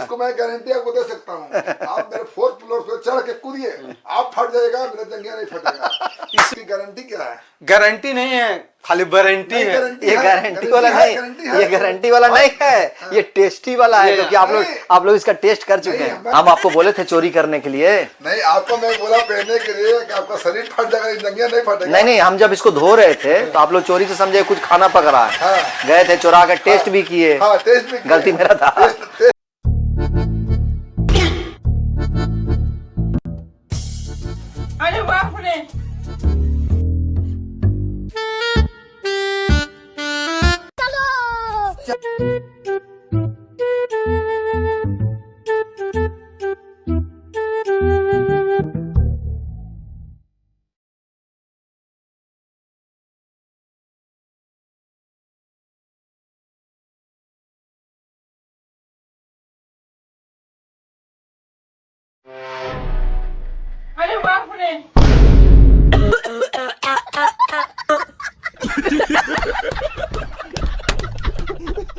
इसको मैं गारंटी आपको दे सकता हूँ। आप मेरे 4th फ्लोर पे चढ़ के कूदिए, आप फट जाएगा, मेरा जंगिया नहीं फटेगा। इसकी गारंटी क्या है? गारंटी नहीं है, खाली वारंटी है। ये गारंटी वाला नहीं, ये गारंटी वाला नहीं है, ये टेस्टी वाला है, क्योंकि आप लोग इसका टेस्ट कर चुके हैं। हम आपको बोले थे चोरी करने के लिए। नहीं, आपको मैं बोला पहनने के लिए कि आपका शरीर फट जाएगा, जंगिया नहीं फटेगा। नहीं, हम जब इसको धो रहे थे तो आप लोग चोरी से समझे कुछ खाना पक रहा है। हाँ। गए थे चुरा कर, टेस्ट भी किए। हाँ, टेस्ट भी किए। गलती मेरा था। अरे बाप रे, अरे बाप रे।